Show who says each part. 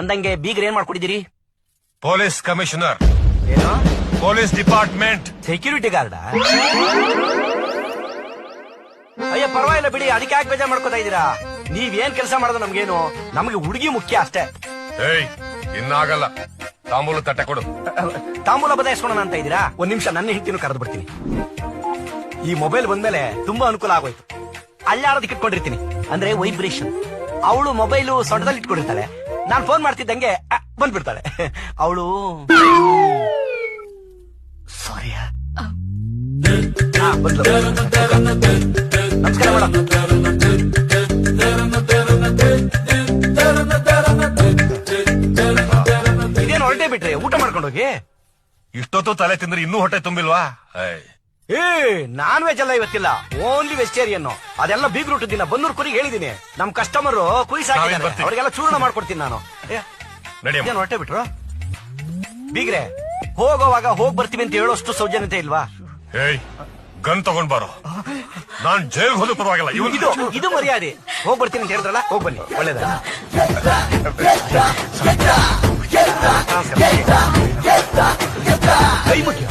Speaker 1: ಅಂದಂಗೆ ಬೀಗ್ರ ಏನ್ ಮಾಡ್ಕೊಡಿದಿರಿ?
Speaker 2: Police commissioner.
Speaker 1: ಏನು?
Speaker 2: Police department
Speaker 1: security guard? ಅಯ್ಯ ಪರವಾಗಿಲ್ಲ ಬಿಡಿ, ಅದಕ್ಕೆ ಯಾಕೆ ಬೇಜಾರ್ ಮಾಡ್ಕೋತಾ ಇದೀರಾ? ನೀವೇನ್ ಕೆಲಸ ಮಾಡೋದು ನಮ್ಗೇನು, ನಮ್ಗೆ ಹುಡುಗಿ ಮುಖ್ಯ ಅಷ್ಟೇ.
Speaker 2: ಏಯ್ ಇನ್ನಾಗಲ್ಲ, ತಾಂಬೂಲ ತಟ್ಟೆ ಕೊಡು.
Speaker 1: ತಾಂಬೂಲ ಬದಲಾಯಿಸ್ಕೊಳೋಣ ಅಂತ ಇದೀರಾ? ಒಂದ್ ನಿಮಿಷ, ನನ್ನ ಹೆಂಡತಿನೂ ಕರೆದು ಬಿಡ್ತೀನಿ. ಈ ಮೊಬೈಲ್ ಬಂದ್ಮೇಲೆ ತುಂಬಾ ಅನುಕೂಲ ಆಗೋಯ್ತು. ಅಲ್ಲಾಡೋದಕ್ಕೆ ಇಟ್ಕೊಂಡಿರ್ತೀನಿ, ಅಂದ್ರೆ ವೈಬ್ರೇಷನ್. ಅವಳು ಮೊಬೈಲು ಸೊಂಟದಲ್ಲಿ ಇಟ್ಕೊಂಡಿರ್ತಾಳೆ, ನಾನ್ ಫೋನ್ ಮಾಡ್ತಿದ್ದಂಗೆ ಬಂದ್ಬಿಡ್ತಾಳೆ. ಅವಳು ಸಾರಿ ನಮಸ್ಕಾರ ಮೇಡಮ್. ಇದೇನು ಹೊರಟೆ ಬಿಟ್ರೆ ಊಟ ಮಾಡ್ಕೊಂಡು ಹೋಗಿ.
Speaker 2: ಇಷ್ಟೊತ್ತು ತಲೆ ತಿಂದ್ರೆ ಇನ್ನೂ ಹೊಟ್ಟೆ ತುಂಬಿಲ್ವಾ?
Speaker 1: ನಾನ್ ವೆಜ್ ಎಲ್ಲ ಇವತ್ತಿಲ್ಲ, ಓನ್ಲಿ ವೆಜಿಟೇರಿಯನ್. ಅದೆಲ್ಲ ಬೀಗ್ ರೂಟ್ ದಿನ ಬನ್ನೂರ್ ಕುರಿಗೆ ಹೇಳಿದೀನಿ. ನಮ್ ಕಸ್ಟಮರ್ ಕುರಿ ಸಾಕಿದ್ದಾರೆ, ಅವ್ರಿಗೆಲ್ಲ ಚೂರ್ಣ ಮಾಡ್ಕೊಡ್ತೀನಿ ನಾನು. ಏನ್ ಹೊರಟೆ ಬಿಟ್ರು ಬೀಗ್ರೆ? ಹೋಗೋವಾಗ ಹೋಗ್ ಬರ್ತೀವಿ ಅಂತ ಹೇಳೋಷ್ಟು ಸೌಜನ್ಯತೆ ಇಲ್ವಾ?
Speaker 2: ಏಯ್ ಗನ್ ತಗೊಂಡ್ ಬಾರೋ, ನಾನ್ ಜೈಲ್ಗೆ ಹೋದ ಪರವಾಗಿಲ್ಲ.
Speaker 1: ಇದು ಮರ್ಯಾದೆ. ಹೋಗ್ ಬರ್ತೀನಿ ಅಂತ ಹೇಳಿದ್ರಲ್ಲ, ಹೋಗ್ ಬನ್ನಿ, ಒಳ್ಳೇದ. ಕೈ ಮುಖ್ಯ.